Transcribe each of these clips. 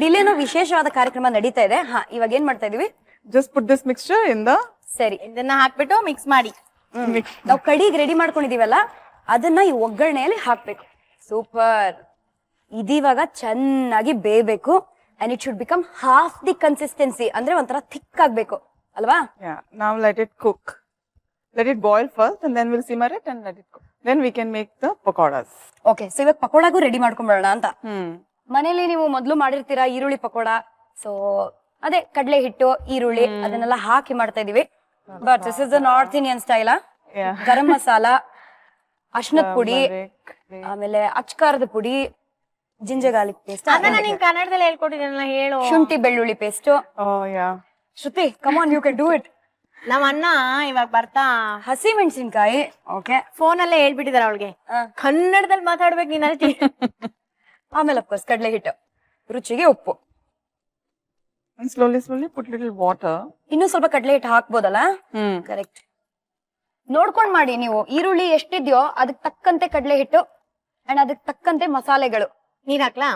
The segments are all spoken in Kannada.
ಬಟ್ ಇಲ್ಲೇನೋ ವಿಶೇಷವಾದ ಕಾರ್ಯಕ್ರಮ ನಡೀತಾ ಇದೆ. ಹಾ, ಇವಾಗ ಏನ್ ಮಾಡ್ತಾ ಇದೀವಿ? Just put this mixture in the ಸರಿ, ಇದನ್ನ ಹಾಕ್ಬಿಟ್ಟು ಮಿಕ್ಸ್ ಮಾಡಿ. ನಾವು ಕಡಿಗೆ ರೆಡಿ ಮಾಡ್ಕೊಂಡಿದೀವಲ್ಲ ಅದನ್ನ ಈ ಒಗ್ಗರಣೆಯಲ್ಲಿ ಹಾಕ್ಬೇಕು. ಸೂಪರ್. ಇದಿವಾಗ ಚೆನ್ನಾಗಿ ಬೇಯಬೇಕು and it should become half the consistency, ಅಂದ್ರೆ ಒಂಥರ ಥಿಕ್ ಆಗ್ಬೇಕು ಅಲ್ವಾ? yeah. Now let it cook. Let it boil first and then we'll simmer it and let it cook. Then we can make the pakoras. Okay, so ಇವಾಗ ಪಕೋಡಾಗೂ ರೆಡಿ ಮಾಡ್ಕೊಂಡ್ಬಿಡೋಣ ಅಂತ. ಮನೇಲಿ ನೀವು ಮೊದ್ಲು ಮಾಡಿರ್ತೀರಾ ಈರುಳ್ಳಿ ಪಕೋಡ. ಸೊ ಅದೇ ಕಡಲೆ ಹಿಟ್ಟು, ಈರುಳ್ಳಿ ಅದನ್ನೆಲ್ಲ ಹಾಕಿ ಮಾಡ್ತಾ ಇದೀವಿ. But this is the north Indian style. Garam masala, ಅರ್ಶಿನದ ಪುಡಿ, ಆಮೇಲೆ ಅಚ್ಕಾರದ ಪುಡಿ, ಜಿಂಜರ್ ಗಾರ್ಲಿಕ್ ಪೇಸ್ಟ್, ಅದನ್ನ ನೀನ್ ಕನ್ನಡದಲ್ಲಿ ಹೇಳ್ಕೊಟ್ಟಿದ್ದೀನಲ್ಲ, ಹೇಳು. ಶುಂಠಿ ಬೆಳ್ಳುಳ್ಳಿ paste. Oh yeah. Shruti, come on, you can do it. ನಮ್ಮ ಅಣ್ಣ ಇವಾಗ ಬರ್ತಾ ಹಸಿ ಮೆಣಸಿನ್ಕಾಯಿ. ಓಕೆ, ಫೋನ್ ಅಲ್ಲೇ ಹೇಳ್ಬಿಟ್ಟಿದಾರ ಅವಳಿಗೆ ಕನ್ನಡದಲ್ಲಿ ಮಾತಾಡ್ಬೇಕು ನೀನ್ ಅಲ್ಟಿ. ಆಮೇಲೆ ಅಫ್ಕೋರ್ಸ್ ಕಡಲೆ ಹಿಟ್ಟು, ರುಚಿಗೆ ಉಪ್ಪು. And slowly put little water. ಇನ್ನೂ ಸ್ವಲ್ಪ ಕಡಲೆ ಹಿಟ್ಟು ಹಾಕ್ಬೋದಲ್ಲ? ಕರೆಕ್ಟ್. ನೋಡ್ಕೊಂಡ್ ಮಾಡಿ ನೀವು. ಈರುಳ್ಳಿ ಎಷ್ಟಿದ್ಯೋ ಅದಕ್ಕೆ ತಕ್ಕಂತೆ ಕಡಲೆ ಹಿಟ್ಟು ಅಂಡ್ ಅದಕ್ಕೆ ತಕ್ಕಂತೆ ಮಸಾಲೆಗಳು. ನೀರ್ ಹಾಕ್ಲಾ?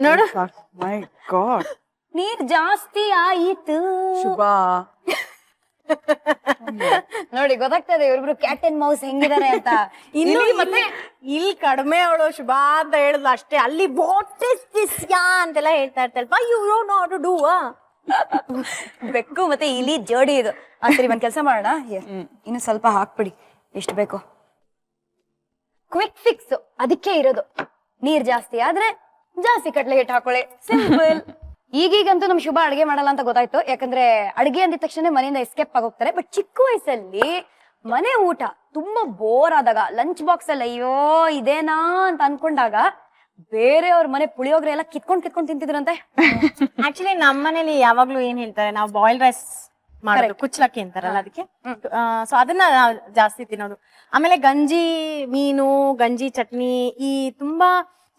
ನೋಡು. My God. ನೀರ್ ಜಾಸ್ತಿ ಆಯಿತು. ಶುಭಾ. ನೋಡಿ, ಗೊತ್ತಾಗ್ತದೆ ಇವ್ರಿಬ್ರು ಕ್ಯಾಟ್ ಅಂಡ್ ಮೌಸ್ ಹೆಂಗಿದ್ದಾರೆ ಅಂತ. ಇನ್ನು ಮತ್ತೆ ಇಲ್ಲಿ ಕಡಿಮೆ ಅವಳು ಶುಭಾ ಅಂತ ಹೇಳಿದ್ಲು ಅಷ್ಟೇ. ಅಲ್ಲಿ ವಾಟ್ ಇಸ್ ದಿಸ್ ಯಾ ಅಂತೆಲ್ಲ ಹೇಳ್ತಾ ಇರ್ತಾಳೆ. You don't know how to do. ಬೆಕ್ಕು ಮತ್ತೆ ಇಲಿ ಜೋಡಿ ಇದು. ಸರಿ, ಒಂದ್ ಕೆಲಸ ಮಾಡೋಣ, ಇನ್ನು ಸ್ವಲ್ಪ ಹಾಕ್ಬಿಡಿ, ಎಷ್ಟು ಬೇಕು. ಕ್ವಿಕ್ ಫಿಕ್ಸ್ ಅದಕ್ಕೆ ಇರೋದು. ನೀರ್ ಜಾಸ್ತಿ ಆದ್ರೆ ಜಾಸ್ತಿ ಕಡ್ಲೆ ಹಿಟ್ಟು ಹಾಕೊಳ್ಳಿ, ಸಿಂಪಲ್. ಈಗೀಗಂತೂ ನಮ್ ಶುಭ ಅಡ್ಗೆ ಮಾಡಲ್ಲ ಅಂತ ಗೊತ್ತಾಯ್ತು. ಯಾಕಂದ್ರೆ ಅಡ್ಗೆ ಅಂದಿದ ತಕ್ಷಣ ಮನೆಯಿಂದ ಎಸ್ಕೇಪ್ ಆಗೋಗ್ತಾರೆ. ಬಟ್ ಚಿಕ್ಕ ವಯಸ್ಸಲ್ಲಿ ಮನೆ ಊಟ ತುಂಬಾ ಬೋರ್ ಆದಾಗ ಲಂಚ್ ಬಾಕ್ಸ್ ಅಲ್ಲಿ ಅಯ್ಯೋ ಇದೇನಾ ಅಂತ ಅನ್ಕೊಂಡಾಗ ಬೇರೆಯವ್ರ ಮನೆ ಪುಳಿಯೋಗ್ರೆ ಎಲ್ಲ ಕಿತ್ಕೊಂಡ್ ತಿಂತಿದ್ರಂತೆ. ಆಕ್ಚುಲಿ ನಮ್ಮ ಮನೇಲಿ ಯಾವಾಗ್ಲೂ ಏನ್ ಹೇಳ್ತಾರೆ, ನಾವು ಬಾಯ್ಲ್ ರೈಸ್ ಮಾಡೋದು, ಕುಚ್ಚಲಕ್ಕಿ ಅಂತಾರಲ್ಲ ಅದಕ್ಕೆ. ಸೊ ಅದನ್ನ ನಾವು ಜಾಸ್ತಿ ತಿನ್ನೋದು. ಆಮೇಲೆ ಗಂಜಿ ಮೀನು, ಗಂಜಿ ಚಟ್ನಿ, ಈ ತುಂಬಾ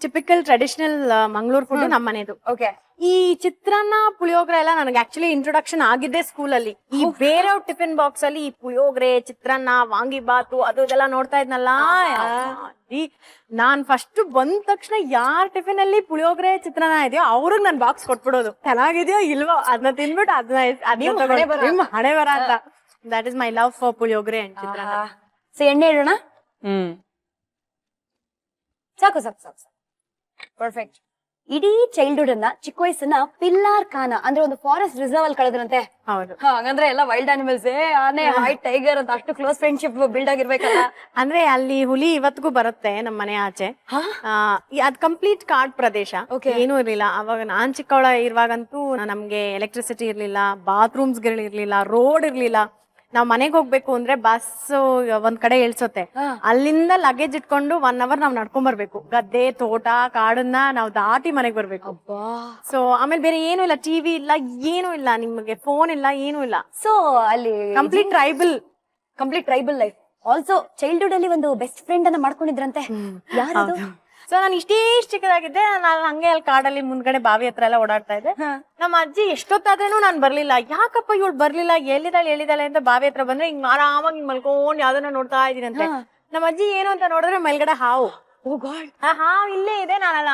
ಟಿಪಿಕಲ್ ಟ್ರೆಡಿಷನಲ್ ಮಂಗಳೂರು ಫುಡ್ ನಮ್ಮ ಮನೆದು. ಓಕೆ, ಈ ಚಿತ್ರಾನ್ನ ಪುಳಿಯೋಗ್ರೆ ಎಲ್ಲ ನನಗೆ ಆಕ್ಚುಲಿ ಇಂಟ್ರೊಡಕ್ಷನ್ ಆಗಿದ್ದೆ ಸ್ಕೂಲಲ್ಲಿ. ಈ ಬೇರೆಯವ್ರ ಟಿಫಿನ್ ಬಾಕ್ಸ್ ಅಲ್ಲಿ ಈ ಪುಳಿಯೋಗ್ರೆ, ಚಿತ್ರಾನ್ನ, ವಾಂಗಿ ಬಾತು ಅದು ಇದೆಲ್ಲ ನೋಡ್ತಾ ಇದ್ನಲ್ಲ. ನಾನ್ ಫಸ್ಟ್ ಬಂದ ತಕ್ಷಣ ಯಾರ್ ಟಿಫಿನ್ ಅಲ್ಲಿ ಪುಳಿಯೋಗ್ರೆ ಚಿತ್ರಾನ್ನ ಇದೆಯೋ ಅವ್ರಿಗೆ ನನ್ ಬಾಕ್ಸ್ ಕೊಟ್ಬಿಡೋದು. ಚೆನ್ನಾಗಿದೆಯೋ ಇಲ್ವೋ ಅದನ್ನ ತಿನ್ಬಿಟ್ಟು ಅದನ್ನ ಹಣೆ ಬರ ಅಂತ. That is my love for puliyogare and chitranna. So ಎಣ್ಣೆ ಇಡೋಣ. ಸಾಕು ಸಾಕು ಸಾಕು ಸಾಕು, ಪರ್ಫೆಕ್ಟ್. ಇಡೀ ಚೈಲ್ಡ್ಹುಡ್ ಅನ್ನ, ಚಿಕ್ಕ ವಯಸ್ಸನ್ನ ಪಿಲ್ಲಾರ್ ಖಾನ ಅಂದ್ರೆ ಒಂದು ಫಾರೆಸ್ಟ್ ರಿಸರ್ವ್ ಅಲ್ಲಿ ಕಳೆದ್ರಂತೆ. ಹೌದು. ಹಂಗಂದ್ರೆ ಎಲ್ಲ ವೈಲ್ಡ್ ಅನಿಮಲ್ಸ್, ಆನೆ, ಹಾಯ್, ಟೈಗರ್ ಅಂತ ಅಷ್ಟು ಕ್ಲೋಸ್ ಫ್ರೆಂಡ್ಶಿಪ್ ಬಿಲ್ಡ್ ಆಗಿರ್ಬೇಕಲ್ಲ. ಅಂದ್ರೆ ಅಲ್ಲಿ ಹುಲಿ ಇವತ್ತಿಗೂ ಬರುತ್ತೆ ನಮ್ಮ ಮನೆ ಆಚೆ. ಅದ್ ಕಂಪ್ಲೀಟ್ ಕಾಡ್ ಪ್ರದೇಶ, ಏನೂ ಇರ್ಲಿಲ್ಲ ಅವಾಗ. ನಾನ್ ಚಿಕ್ಕವಳ ಇರುವಾಗಂತೂ ನಮ್ಗೆ ಎಲೆಕ್ಟ್ರಿಸಿಟಿ ಇರ್ಲಿಲ್ಲ, ಬಾತ್ರೂಮ್ಸ್ ಇರ್ಲಿಲ್ಲ, ರೋಡ್ ಇರ್ಲಿಲ್ಲ. ನಾವ್ ಮನೆಗೆ ಹೋಗ್ಬೇಕು ಅಂದ್ರೆ ಬಸ್ ಒಂದ್ ಕಡೆ ಇಳ್ಸತ್ತೆ, ಅಲ್ಲಿಂದ ಲಗೇಜ್ ಇಟ್ಕೊಂಡು 1 hour ನಾವ್ ನಡ್ಕೊಂಡ್ ಬರ್ಬೇಕು. ಗದ್ದೆ, ತೋಟ, ಕಾಡನ್ನ ನಾವ್ ದಾಟಿ ಮನೆಗ್ ಬರ್ಬೇಕು. ಸೊ ಆಮೇಲೆ ಬೇರೆ ಏನು ಇಲ್ಲ, ಟಿವಿ ಇಲ್ಲ, ಏನು ಇಲ್ಲ, ನಿಮ್ಗೆ ಫೋನ್ ಇಲ್ಲ, ಏನು ಇಲ್ಲ. ಸೊ ಅಲ್ಲಿ complete tribal life. Also childhood ಅಲ್ಲಿ ಒಂದು ಬೆಸ್ಟ್ ಫ್ರೆಂಡ್ ಅನ್ನ ಮಾಡ್ಕೊಂಡಿದ್ರಂತೆ. ಯಾರದು? ಸೊ ನಾನು ಇಷ್ಟೇ ಚಿಕ್ಕದಾಗಿದ್ದೆ, ನಾನು ಹಂಗೆ ಅಲ್ಲಿ ಕಾಡಲ್ಲಿ ಮುಂದ್ಗಡೆ ಬಾವಿ ಹತ್ರ ಎಲ್ಲ ಓಡಾಡ್ತಾ ಇದ್ದೆ. ನಮ್ಮ ಅಜ್ಜಿ ಎಷ್ಟೊತ್ತಾದ್ರೂ ನಾನ್ ಬರ್ಲಿಲ್ಲ. ಯಾಕಪ್ಪ ಇವಳು ಬರ್ಲಿಲ್ಲ, ಎಲ್ಲಿದ್ದಾಳೆ ಅಂತ ಬಾವಿ ಹತ್ರ ಬಂದ್ರೆ ಹಿಂಗ್ ಆರಾಮಾಗಿ ಮಲ್ಕೊಂಡ್ ಯಾವ್ದನ್ನ ನೋಡ್ತಾ ಇದೀನಿ ಅಂತ. ನಮ್ಮ ಅಜ್ಜಿ ಏನು ಅಂತ ನೋಡಿದ್ರೆ ಮೇಲ್ಗಡೆ ಹಾವು. ಹಾವು ಇಲ್ಲೇ ಇದೆ, ನಾನೆಲ್ಲ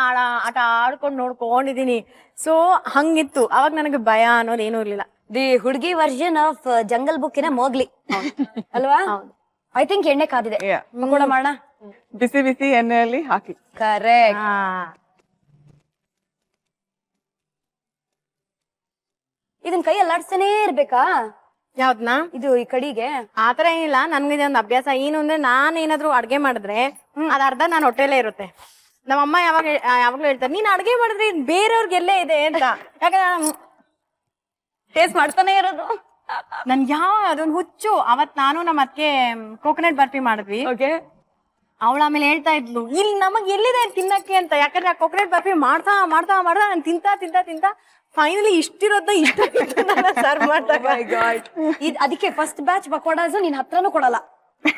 ಆಟ ಆಡ್ಕೊಂಡು ನೋಡ್ಕೊಂಡಿದೀನಿ. ಸೊ ಹಂಗಿತ್ತು ಅವಾಗ. ನನಗೆ ಭಯ ಅನ್ನೋದು ಏನೂ ಇರ್ಲಿಲ್ಲ. ದಿ ಹುಡುಗಿ ವರ್ಷನ್ ಆಫ್ ಜಂಗಲ್ ಬುಕ್ಕಿನ ಮೋಗ್ಲಿ ಅಲ್ವಾ? ಐ ಥಿಂಕ್ ಎಣ್ಣೆ ಕಾದಿದೆ, ಪಕೋಡ ಮಾಡೋಣ. ಬಿಸಿ ಬಿಸಿ ಎಣ್ಣೆಯಲ್ಲಿ ಹಾಕಿ. ಕರೆಕ್ಟ್. ಇದನ್ ಕೈ ಅಲ್ಲಾಡ್ಸ್ತಾನೇ ಇರ್ಬೇಕಾ? ಯಾವ್ದನ್ನ? ಇದು ಈ ಕಡಿಗೆ ಆತರ ಏನಿಲ್ಲ, ನನ್ಗಿದೆ ಒಂದು ಅಭ್ಯಾಸ. ಏನು ಅಂದ್ರೆ ನಾನ್ ಏನಾದ್ರು ಅಡ್ಗೆ ಮಾಡಿದ್ರೆ ಅದ್ ಅರ್ಧ ನಾನ್ ಹೊಟ್ಟೆಲೇ ಇರುತ್ತೆ. ನಮ್ಮಮ್ಮ ಯಾವಾಗ್ಲೂ ಹೇಳ್ತಾರೆ, ನೀನ್ ಅಡ್ಗೆ ಮಾಡಿದ್ರೆ ಬೇರೆಯವ್ರಿಗೆಲ್ಲೇ ಇದೆ ಅಂತ. ಯಾಕಂದ್ರೆ ಟೇಸ್ಟ್ ಮಾಡ್ತಾನೆ ಇರೋದು. ನನ್ ಅದೊಂದು ಹುಚ್ಚು. ಅವತ್ ನಾನು ನಮ್ಮ ಅತ್ತೆ ಕೋಕೋನಟ್ ಬರ್ಫಿ ಮಾಡಿದ್ವಿ. ಅವಳು ಆಮೇಲೆ ಹೇಳ್ತಾ ಇದ್ಲು, ಇಲ್ಲಿ ನಮಗ್ ಎಲ್ಲಿದೆ ತಿನ್ನಕ್ಕೆ ಅಂತ. ಯಾಕಂದ್ರೆ ಆ ಕೋಕೋನಟ್ ಬರ್ಫಿ ಮಾಡ್ತಾ ನಾನು ತಿಂತಾ ಫೈನಲಿ ಇಷ್ಟಿರೋದ ಸರ್ವ್ ಮಾಡ್ದಾಗ. ಅದಕ್ಕೆ ಫಸ್ಟ್ ಬ್ಯಾಚ್ ಪಕೋಡಾಸ್ ನಿನ್ ಹತ್ರನೂ ಕೊಡಲ್ಲ.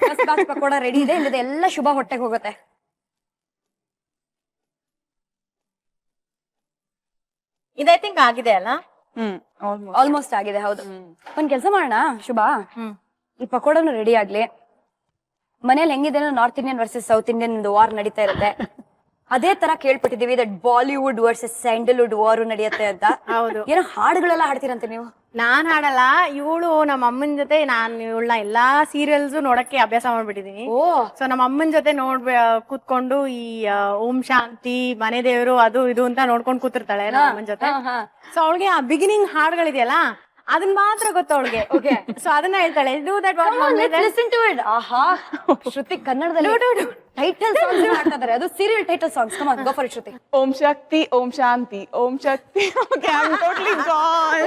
ಫಸ್ಟ್ ಬ್ಯಾಚ್ ಪಕೋಡ ರೆಡಿ ಇದೆ, ಇಲ್ಲದೆ ಎಲ್ಲ ಶುಭ ಹೊಟ್ಟೆಗೆ ಹೋಗುತ್ತೆ. ಇದೈ ಥಿಂಕ್ ಆಗಿದೆ ಅಲ್ಲ? ಆಲ್ಮೋಸ್ಟ್ ಆಗಿದೆ. ಹೌದು. ಒಂದ್ ಕೆಲ್ಸ ಮಾಡೋಣ ಶುಭ, ಈ ಪಕೋಡನು ರೆಡಿ ಆಗ್ಲಿ, ಮನೇಲಿ ಹೆಂಗಿದೇನೋ north Indian versus south Indian war ನಡೀತಾ ಇರುತ್ತೆ, ಅದೇ ತರ ಕೇಳ್ಪಟ್ಟಿದೀವಿ that Bollywood versus Sandalwood war ನಡೆಯುತ್ತೆ ಅಂತ. ಹೌದು. ಏನೋ ಹಾಡುಗಳೆಲ್ಲ ಹಾಡ್ತೀರಂತೆ ನೀವು? ನಾನ್ ಹಾಡಲ್ಲ, ಇವಳು ನಮ್ಮ ಅಮ್ಮನ ಜೊತೆ ನಾನು ಇವಳನ್ನ ಎಲ್ಲಾ ಸೀರಿಯಲ್ಸ್ ನೋಡಕ್ಕೆ ಅಭ್ಯಾಸ ಮಾಡ್ಬಿಟ್ಟಿದೀನಿ. ಓ, ಸೊ ನಮ್ಮ ಅಮ್ಮನ ಜೊತೆ ಕೂತ್ಕೊಂಡು ಈ ಓಂ ಶಾಂತಿ, ಮನೆ ದೇವರು, ಅದು ಇದು ಅಂತ ನೋಡ್ಕೊಂಡು ಕೂತಿರ್ತಾಳೆ ನಮ್ಮ ಅಮ್ಮನ ಜೊತೆ. ಸೊ ಅವಳಿಗೆ ಆ ಬಿಗಿನಿಂಗ್ ಹಾಡುಗಳಿದೆಯಲ್ಲ ಅದನ್ನ ಮಾತ್ರ ಗೊತ್ತು ಅವಳಿಗೆ. ಓಕೆ, ಸೊ ಅದನ್ನ ಹೇಳ್ತಾಳೆ, do that what mummy that. Listen to it. ಆಹಾ, ಶ್ರುತಿ ಕನ್ನಡದಲ್ಲಿ ಟೈಟಲ್ ಸಾಂಗ್ಸ್ ಮಾಡ್ತಾ ಇದ್ದಾರೆ, ಅದು serial title songs. Come on, go for it Shruti. Om Shakti, Om Shanti, Om Shakti. Okay, I'm totally gone.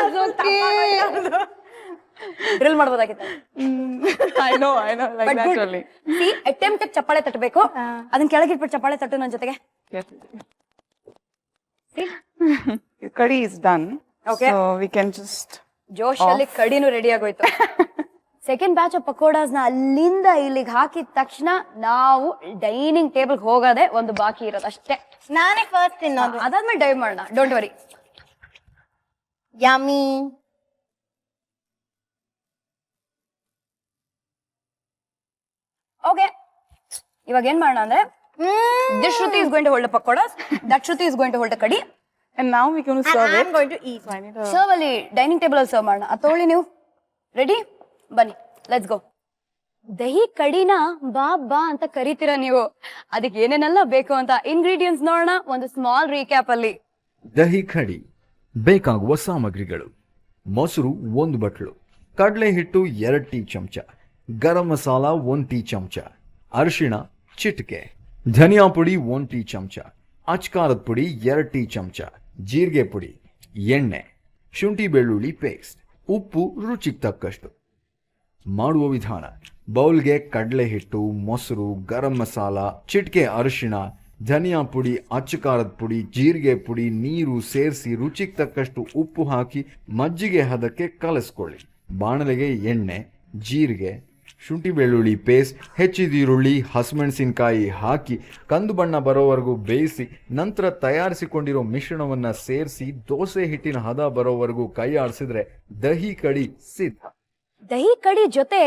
Drill ಮಾಡ್ಬೋದಾಗಿತ್ತು. I know, like But that good. only. See, attempt at ಚಪ್ಪಾಳೆ ತಟ್ಟಬೇಕು, ಅದನ್ನ ಕೆಳಗಿಟ್ಬಿಟ್ಟು ಚಪ್ಪಾಳೆ ತಟ್ಟು ನನ್ನ ಜೊತೆಗೆ. Yes. Curry is done. Okay. So we can just. ಜೋಶ್ ಅಲ್ಲಿ ಕಡಿನೂ ರೆಡಿ ಆಗೋಯ್ತು. ಸೆಕೆಂಡ್ ಬ್ಯಾಚ್ ಆಫ್ ಪಕೋಡಾಸ್ ನ ಅಲ್ಲಿಂದ ಇಲ್ಲಿಗೆ ಹಾಕಿದ ತಕ್ಷಣ ನಾವು ಡೈನಿಂಗ್ ಟೇಬಲ್ ಹೋಗೋದೇ ಒಂದು ಬಾಕಿ ಇರೋದು ಅಷ್ಟೇ. ನಾನೇ ಫಸ್ಟ್ ತಿನ್ನೋದು, ಅದಾದ್ಮೇಲೆ ಡೈವ್ ಮಾಡೋಣ, ಡೋಂಟ್ ವರಿ. ಯಮ್ಮಿ. ಓಕೆ, ಇವಾಗ ಏನ್ ಮಾಡೋಣ ಅಂದ್ರೆ, this Shruti is going to hold pakodas, that Shruti is going to hold kadhi. And now we're going to serve I'm it. going to eat. So I need a. Serve ಅಲ್ಲಿ ಡೈನಿಂಗ್ ಟೇಬಲ್ ಅಲ್ಲಿ ಸರ್ವ್ ಮಾಡೋಣ. ಅದು ತಗೊಳ್ಳಿ ನೀವು. ರೆಡಿ? ಬನ್ನಿ, ಲೆಟ್ಸ್ ಗೋ. ದಹಿ ಕಡಿನ ಬಾ ಬಾ ಅಂತ ಕರಿತೀರ ನೀವು. ಅದಕ್ಕೆ ಏನೇನೆಲ್ಲ ಬೇಕು ಅಂತ ಇಂಗ್ರೀಡಿಯೆಂಟ್ಸ್ ನೋಡೋಣ ಒಂದು ಸ್ಮಾಲ್ ರೀಕ್ಯಾಪ್ ಅಲ್ಲಿ. ದಹಿ ಕಡಿ ಬೇಕಾಗುವ ಸಾಮಗ್ರಿಗಳು: ಮೊಸರು 1 ಬಟ್ಲು, ಕಡಲೆ ಹಿಟ್ಟು 2 ಟೀ ಚಮಚ, ಗರಂ ಮಸಾಲ 1 ಟೀ ಚಮಚ, ಅರಿಶಿಣ ಚಿಟಿಕೆ, ಧನಿಯಾ ಪುಡಿ 1 ಟೀ ಚಮಚ, ಅಚ್ಕಾರದ ಪುಡಿ 2 ಟೀ ಚಮಚ, ಜೀರಿಗೆ ಪುಡಿ, ಎಣ್ಣೆ, ಶುಂಠಿ ಬೆಳ್ಳುಳ್ಳಿ ಪೇಸ್ಟ್, ಉಪ್ಪು ರುಚಿಗೆ ತಕ್ಕಷ್ಟು. ಮಾಡುವ ವಿಧಾನ: ಬೌಲ್ಗೆ ಕಡಲೆ ಹಿಟ್ಟು, ಮೊಸರು, ಗರಂ ಮಸಾಲ, ಚಿಟಿಕೆ ಅರಿಶಿಣ, ಧನಿಯಾ ಪುಡಿ, ಅಚ್ಚಕಾರದ ಪುಡಿ, ಜೀರಿಗೆ ಪುಡಿ, ನೀರು ಸೇರಿಸಿ ರುಚಿಗೆ ತಕ್ಕಷ್ಟು ಉಪ್ಪು ಹಾಕಿ ಮಜ್ಜಿಗೆ ಹದಕ್ಕೆ ಕಲಸ್ಕೊಳ್ಳಿ. ಬಾಣಲೆಗೆ ಎಣ್ಣೆ, ಜೀರಿಗೆ, ಶುಂಠಿ ಬೆಳ್ಳುಳ್ಳಿ ಪೇಸ್ಟ್, ಹೆಚ್ಚಿದ ಈರುಳ್ಳಿ, ಹಸಿಮೆಣಸಿನಕಾಯಿ ಹಾಕಿ ಕಂದು ಬಣ್ಣ ಬರೋವರೆಗೂ ಬೇಯಿಸಿ ನಂತರ ತಯಾರಿಸಿಕೊಂಡಿರೋ ಮಿಶ್ರಣವನ್ನು ಸೇರಿಸಿ ದೋಸೆ ಹಿಟ್ಟಿನ ಹದ ಬರೋವರೆಗೂ ಕೈ ಆಡಿಸಿದ್ರೆ ದಹಿ ಕಡಿ ಸಿದ್ಧ. ದಹಿ ಕಡಿ ಜೊತೆ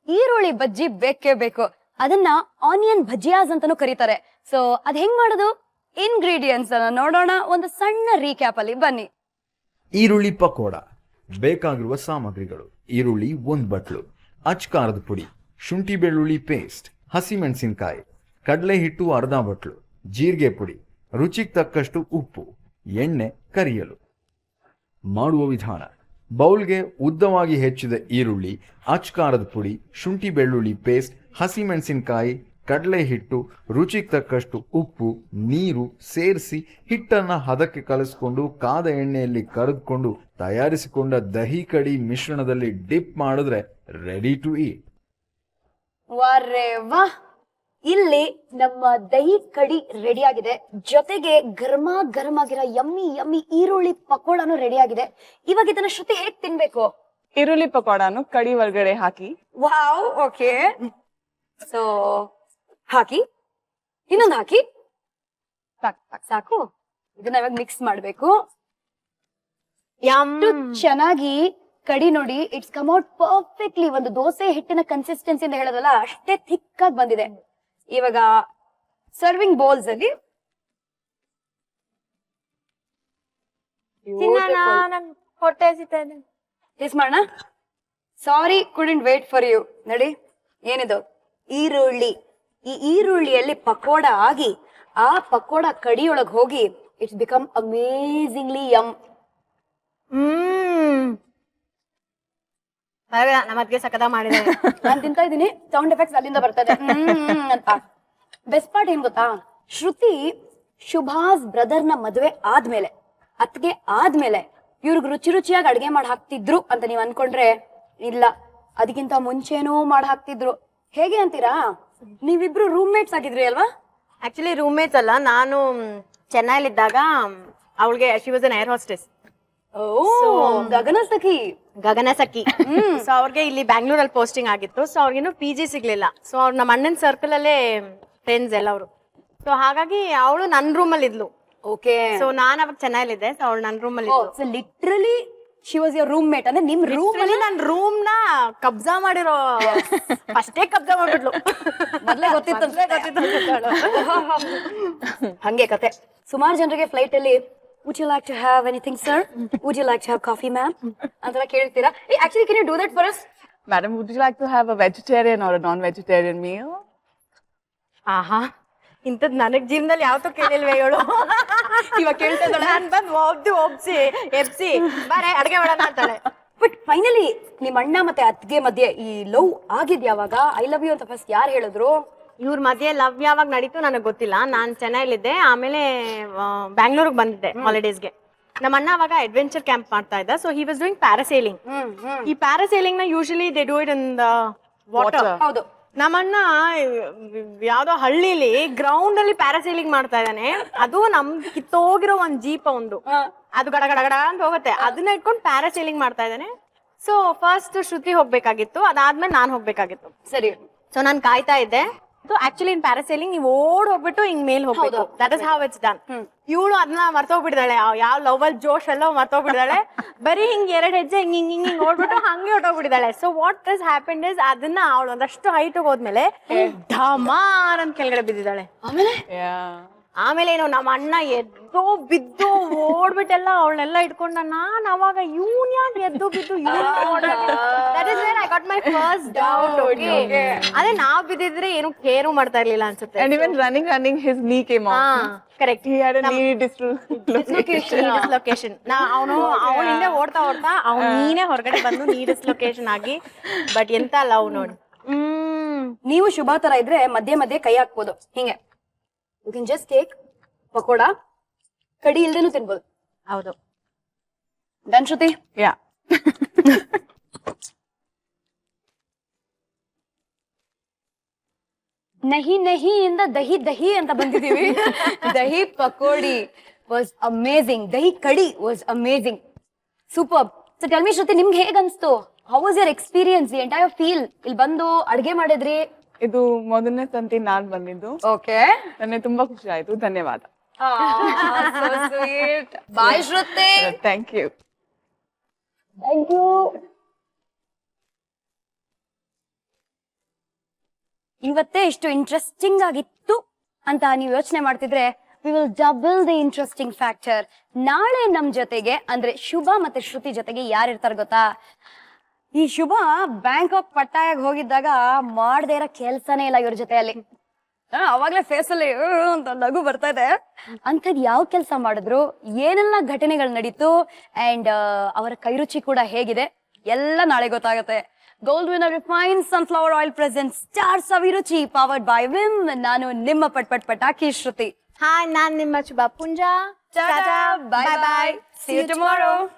ಈರುಳ್ಳಿ ಬಜ್ಜಿ ಬೇಕೇ ಬೇಕು. ಅದನ್ನ ಆನಿಯನ್ ಭಜಿಯಾಸ್ ಅಂತಾನೂ ಕರೀತಾರೆ. ಸೊ ಅದ್ ಹೆಂಗ್ ಮಾಡೋದು? ಇಂಗ್ರೀಡಿಯೆಂಟ್ಸ್ ಅನ್ನ ನೋಡೋಣ ಒಂದು ಸಣ್ಣ ರೀಕ್ಯಾಪ್ ಅಲ್ಲಿ. ಬನ್ನಿ. ಈರುಳ್ಳಿ ಪಕೋಡ ಬೇಕಾಗಿರುವ ಸಾಮಗ್ರಿಗಳು: ಈರುಳ್ಳಿ 1 ಬಟ್ಲು, ಅಚ್ಕಾರದ ಪುಡಿ, ಶುಂಠಿ ಬೆಳ್ಳುಳ್ಳಿ ಪೇಸ್ಟ್, ಹಸಿಮೆಣಸಿನಕಾಯಿ, ಕಡಲೆ ಹಿಟ್ಟು 1/2 ಬಟ್ಲು, ಜೀರಿಗೆ ಪುಡಿ, ರುಚಿಗೆ ತಕ್ಕಷ್ಟು ಉಪ್ಪು, ಎಣ್ಣೆ ಕರಿಯಲು. ಮಾಡುವ ವಿಧಾನ: ಬೌಲ್ಗೆ ಉದ್ದವಾಗಿ ಹೆಚ್ಚಿದ ಈರುಳ್ಳಿ, ಅಚ್ಕಾರದ ಪುಡಿ, ಶುಂಠಿ ಬೆಳ್ಳುಳ್ಳಿ ಪೇಸ್ಟ್, ಹಸಿಮೆಣಸಿನಕಾಯಿ, ಕಡಲೆ ಹಿಟ್ಟು, ರುಚಿಗೆ ತಕ್ಕಷ್ಟು ಉಪ್ಪು, ನೀರು ಸೇರಿಸಿ ಹಿಟ್ಟನ್ನು ಹದಕ್ಕೆ ಕಲಿಸ್ಕೊಂಡು ಕಾದ ಎಣ್ಣೆಯಲ್ಲಿ ಕರೆದುಕೊಂಡು ತಯಾರಿಸಿಕೊಂಡ ದಹಿ ಕಡಿ ಮಿಶ್ರಣದಲ್ಲಿ ಡಿಪ್ ಮಾಡಿದ್ರೆ ರೆಡಿ ಟು ಈಟ್. ವಾರೆ ವಾ, ಇಲ್ಲಿ ನಮ್ಮ ದಹಿ ಕಡಿ ರೆಡಿ ಆಗಿದೆ, ಜೊತೆಗೆ ಗರ್ಮ ಗರಂ ಆಗಿರೋ ಯಮ್ಮಿ ಯಮ್ಮಿ ಈರುಳ್ಳಿ ಪಕೋಡಾನು ರೆಡಿ ಆಗಿದೆ. ಇವಾಗ ಇದನ್ನ ಶ್ರುತಿ ಹೇಗ್ ತಿನ್ಬೇಕು? ಈರುಳ್ಳಿ ಪಕೋಡಾನು ಕಡಿ ಒಳಗಡೆ ಹಾಕಿ. Wow, okay. ಸೊ ಹಾಕಿ, ಇನ್ನೊಂದು ಹಾಕಿ, ಸಾಕು. ಇದನ್ನ ಇವಾಗ ಮಿಕ್ಸ್ ಮಾಡ್ಬೇಕು. ಎಷ್ಟು ಚೆನ್ನಾಗಿ ಕಡಿ ನೋಡಿ, ಇಟ್ಸ್ ಕಮ್ ಔಟ್ ಪರ್ಫೆಕ್ಟ್ಲಿ. ಒಂದು ದೋಸೆ ಹಿಟ್ಟಿನ ಕನ್ಸಿಸ್ಟೆನ್ಸಿ ಅಂತ ಹೇಳೋದಲ್ಲ, ಅಷ್ಟೇ ಥಿಕ್ ಆಗಿ ಬಂದಿದೆ. ಇವಾಗ ಸರ್ವಿಂಗ್ ಬೌಲ್ಸ್ ಅಲ್ಲಿ ಹೊಟ್ಟೆ ಹಸಿತಾ ಇದೆ. ಟೇಸ್ಟ್ ಮಾಡೋಣ. ಸಾರಿ, ಕುಡಂಟ್ ವೇಟ್ ಫಾರ್ ಯು. ನೋಡಿ ಏನಿದು ಈರುಳ್ಳಿ. ಈ ಈರುಳ್ಳಿಯಲ್ಲಿ ಪಕೋಡ ಆಗಿ ಆ ಪಕೋಡ ಕಡಿಯೊಳಗೆ ಹೋಗಿ ಇಟ್ಸ್ ಬಿಕಮ್ ಅಮೇಝಿಂಗ್ಲಿ ಯಮ್. ನಮ್ಮ ಅದ್ಗೆ ಸಕದ ಮಾಡಿದ್ದಾರೆ. ನಾನ್ ತಿಂತಾ ಇದೀನಿ, ಸೌಂಡ್ ಎಫೆಕ್ಟ್ಸ್ ಅಲ್ಲಿಂದ ಬರ್ತದೆ ಅಂತ. ಬೆಸ್ಟ್ ಪಾರ್ಟ್ ಏನ್ ಗೊತ್ತಾ? ಶ್ರುತಿ ಶುಭಾಸ್ ಬ್ರದರ್ ನ ಮದುವೆ ಆದ್ಮೇಲೆ, ಅತ್ಗೆ ಆದ್ಮೇಲೆ ಇವ್ರಿಗೆ ರುಚಿ ರುಚಿಯಾಗಿ ಅಡ್ಗೆ ಮಾಡಿ ಹಾಕ್ತಿದ್ರು ಅಂತ ನೀವ್ ಅನ್ಕೊಂಡ್ರೆ ಇಲ್ಲ, ಅದಕ್ಕಿಂತ ಮುಂಚೆನೂ ಮಾಡಿ ಹಾಕ್ತಿದ್ರು. ಹೇಗೆ ಅಂತೀರಾ? ನೀವಿಬ್ರು ರೂಮ್ ಮೇಟ್ಸ್ ಆಗಿದ್ರಿ ಅಲ್ವಾ? ಆಕ್ಚುಲಿ ರೂಮ್ ಮೇಟ್ಸ್ ಅಲ್ಲ, ನಾನು ಚೆನ್ನೈಲಿದ್ದಾಗ ಅವಳಿಗೆ she was an air hostess. Gagana Sakhi. Gagana Sakhi. So ಅವ್ರಿಗೆ ಇಲ್ಲಿ ಬ್ಯಾಂಗ್ಳೂರಲ್ಲಿ ಪೋಸ್ಟಿಂಗ್ ಆಗಿತ್ತು. ಸೊ ಅವ್ರಿಗೇನು PG ಸಿಗ್ಲಿಲ್ಲ. ಸೊ ಅವ್ರು ನಮ್ಮ ಅಣ್ಣನ ಸರ್ಕಲ್ ಅಲ್ಲೇ ಫ್ರೆಂಡ್ಸ್ ಎಲ್ಲ ಅವರು. ಸೊ ಹಾಗಾಗಿ ಅವಳು ನನ್ನ ರೂಮ್ ಅಲ್ಲಿ ಇದ್ಲು. ಓಕೆ. ಸೊ ನಾನ್ ಅವಾಗ ಚೆನ್ನೈಲಿದ್ದೆ. ಸೊ ಅವಳು ನನ್ನ ರೂಮ್ ಅಲ್ಲಿ ಇದ್ಲು. Literally she was your roommate. ಅಂದ್ರೆ ನಿಮ್ ರೂಮ್ ಅಲ್ಲಿ ನನ್ನ ರೂಮ್ ನ ಕಬ್ಜಾ ಮಾಡಿರೋ ಫಸ್ಟೇ ಕಬ್ಜಾ ಮಾಡ್ಬಿಟ್ಲು ಮೊದ್ಲೇ ಗೊತ್ತಿತ್ತು ಹಂಗೆ ಕತೆ. ಸುಮಾರು ಜನರಿಗೆ ಫ್ಲೈಟ್ ಅಲ್ಲಿ would you like to have anything sir, would you like to have coffee ma'am ಅಂತೆಲ್ಲ ಕೇಳ್ತೀರಾ. Actually can you do that for us? Madam, would you like to have a vegetarian or a non-vegetarian meal? ಆಹಾ ಇಂಥದ್ ನನಗ್ ಜೀವನದಲ್ಲಿ ಯಾವತ್ತೂ ಕೇಳಿಲ್ವೇ ಹೇಳು. ಇವಾಗ ಕೇಳ್ತಾ ಇದ್ದಾಳೆ. ನಾನ್ ಬಂದ್ ಎಪ್ಸಿ ಬಾರೆ ಅಡ್ಗೆ ಮಾಡೋಣ ಅಂತಾಳೆ. ಬಟ್ ಫೈನಲಿ ನಿಮ್ ಅಣ್ಣ ಮತ್ತೆ ಅತ್ತಿಗೆ ಮಧ್ಯೆ ಈ ಲವ್ ಆಗಿದ್ ಯಾವಾಗ? ಐ ಲವ್ ಯು ಅಂತ ಫಸ್ಟ್ ಯಾರು ಹೇಳಿದ್ರು? ಇವ್ರ ಮಧ್ಯೆ ಲವ್ ಯಾವಾಗ ನಡೀತು ನನಗೆ ಗೊತ್ತಿಲ್ಲ. ನಾನ್ ಚೆನ್ನೈಲಿದ್ದೆ, ಆಮೇಲೆ ಬ್ಯಾಂಗ್ಳೂರ್ಗೆ ಬಂದಿದ್ದೆ ಹಾಲಿಡೇಸ್ಗೆ. ನಮ್ಮ ಅಣ್ಣ ಅವಾಗ ಅಡ್ವೆಂಚರ್ ಕ್ಯಾಂಪ್ ಮಾಡ್ತಾ ಇದ್ದ. So he was doing parasailing. ಈ ಪ್ಯಾರಾಸೈಲಿಂಗ್ ನ usually they do it in the water. ಹೌದು. ನಮ್ಮಣ್ಣ ಯಾವ್ದೋ ಹಳ್ಳಿಲಿ ಗ್ರೌಂಡ್ ಅಲ್ಲಿ ಪ್ಯಾರಾಸೈಲಿಂಗ್ ಮಾಡ್ತಾ ಇದ್ದಾನೆ. ಅದು ನಮ್ ಕಿತ್ತೋಗಿರೋ ಒಂದ್ ಜೀಪ ಒಂದು, ಅದು ಗಡ ಗಡ ಗಡ ಅಂತ ಹೋಗುತ್ತೆ, ಅದನ್ನ ಇಟ್ಕೊಂಡು ಪ್ಯಾರಾಸೈಲಿಂಗ್ ಮಾಡ್ತಾ ಇದ್ದಾನೆ. ಸೊ ಫಸ್ಟ್ ಶ್ರುತಿ ಹೋಗ್ಬೇಕಾಗಿತ್ತು, ಅದಾದ್ಮೇಲೆ ನಾನ್ ಹೋಗ್ಬೇಕಾಗಿತ್ತು. ಸರಿ. ಸೊ ನಾನ್ ಕಾಯ್ತಾ ಇದ್ದೆ. ಆಕ್ಚುಲಿ ಇನ್ ಪ್ಯಾರಾಸೈಲಿಂಗ್ ನೀವು ಓಡ್ ಹೋಗ್ಬಿಟ್ಟು ಹಿಂಗ್ ಮೇಲ್ ಹೋಗ್ಬೇಕು. That is how it's done. ಇವಳು ಅದನ್ನ ಮರ್ತೋಗ್ಬಿಟ್ಟಿದ್ದಾಳೆ, ಯಾವ ಲವ್ ಅಲ್ಲಿ ಜೋಶ್ ಎಲ್ಲ ಮರ್ತೋಗ್ಬಿಟ್ಟಿದ್ದಾಳೆ. ಬರೀ ಹಿಂಗ್ 2 ಹೆಜ್ಜೆ ಹಿಂಗ್ ಹಿಂಗ್ ಹಿಂಗ್ ಹಿಂಗ್ ಓಡ್ಬಿಟ್ಟು ಹಂಗೆ ಹೊಟ್ಟೋಗ್ಬಿಟ್ಟಿದ್ದಾಳೆ. So what is happened is ಅದನ್ನ ಅವಳು ಒಂದಷ್ಟು ಹೈಟ್ ಹೋದ್ಮೇಲೆ ಢಮಾರ್ ಅಂತ ಕೆಳಗಡೆ ಬಿದ್ದಿದ್ದಾಳೆ. ಆಮೇಲೆ ಏನು ನಮ್ಮ ಅಣ್ಣ ಎದ್ದೋ ಬಿದ್ದು ಓಡ್ಬಿಟ್ಟೆಲ್ಲ ಅವಳನ್ನೆಲ್ಲ ಇಟ್ಕೊಂಡ. ನಾನ್ ಅವಾಗ ಇವನ್ ಯಾಕೆ ಎದ್ದು ಬಿದ್ದು that is where I got my first doubt. ಅದೇ ನಾವ್ ಬಿದ್ದಿದ್ರೆ ಏನು ಕೇರು ಮಾಡ್ತಾ ಇರ್ಲಿಲ್ಲ ಅನ್ಸುತ್ತೆ. And even running, his knee came off. Correct. He had a knee dislocation. ಅವನು ಹಿಂದೆ ಓಡ್ತಾ ಅವ್ನು ನೀನೇ ಹೊರಗಡೆ ಬಂದು ನೀ ಡಿಸ್ಲೊಕೇಶನ್ ಆಗಿ. ಬಟ್ ಎಂತ ಲವ್ ನೋಡಿ. ನೀವು ಶುಭ ತರ ಇದ್ರೆ ಮಧ್ಯೆ ಮಧ್ಯೆ ಕೈ ಹಾಕ್ಬೋದು ಹಿಂಗೆ. You can just take pakoda, kadhi ಇಲ್ದೇನು ತಿನ್ಬೋದು. ಹೌದು. ಡನ್ ಶ್ರುತಿ? Yeah. ನಹಿ ನಹಿ ಇಂದ ದಹಿ ದಹಿ ಅಂತ ಬಂದಿದೀವಿ. Dahi pakodi was amazing, dahi kadhi was amazing, super. So tell me Shruti, ನಿಮ್ಗೆ ಹೇಗ್ ಅನ್ಸ್ತು? How was your experience, the entire feel? ಇಲ್ಲಿ ಬಂದು ಅಡ್ಗೆ ಮಾಡಿದ್ರಿ. ಇದು ಮೊದಲನೇ ಸಂತಿ ನಾನ್ ಬಂದಿದ್ದು. ಓಕೆ, ನನಗೆ ತುಂಬಾ ಖುಷಿ ಆಯ್ತು. ಧನ್ಯವಾದ. Bye Shruti. Thank you. Thank you. ಇವತ್ತೇ ಇಷ್ಟು ಇಂಟ್ರೆಸ್ಟಿಂಗ್ ಆಗಿತ್ತು ಅಂತ ನೀವು ಯೋಚನೆ ಮಾಡ್ತಿದ್ರೆ, we will double the interesting factor. ನಾಳೆ ನಮ್ ಜೊತೆಗೆ ಅಂದ್ರೆ ಶುಭ ಮತ್ತೆ ಶ್ರುತಿ ಜೊತೆಗೆ ಯಾರು ಇರ್ತಾರೆ ಗೊತ್ತಾ? ಈ ಶುಭ ಬ್ಯಾಂಕಾಕ್ ಪಟ್ಟಾಯಾಗ ಹೋಗಿದ್ದಾಗ ಮಾಡದೇ ಇರೋ ಕೆಲ್ಸನೇ ಇಲ್ಲ ಇವ್ರ ಜೊತೆಯಲ್ಲಿ. ಅವಾಗ್ಲೇ ಫೇಸ್ ಅಲ್ಲಿ ಅಂತ ನಗು ಬರ್ತಾ ಇದೆ. ಅಂಥದ್ ಯಾವ ಕೆಲಸ ಮಾಡಿದ್ರು, ಏನೆಲ್ಲ ಘಟನೆಗಳು ನಡೀತು, ಅಂಡ್ ಅವರ ಕೈರುಚಿ ಕೂಡ ಹೇಗಿದೆ ಎಲ್ಲ ನಾಳೆ ಗೊತ್ತಾಗತ್ತೆ. Gold winner refine sunflower oil present stars ಅಭಿರುಚಿ ಪವರ್ಡ್ ಬೈ ವಿಮ್. ನಾನು ನಿಮ್ಮ ಪಟ್ ಪಟಾಕಿ ಶ್ರುತಿ. ಹಾಯ್, ನಾನ್ ನಿಮ್ಮ ಶುಭ Punja. Bye bye. See you tomorrow.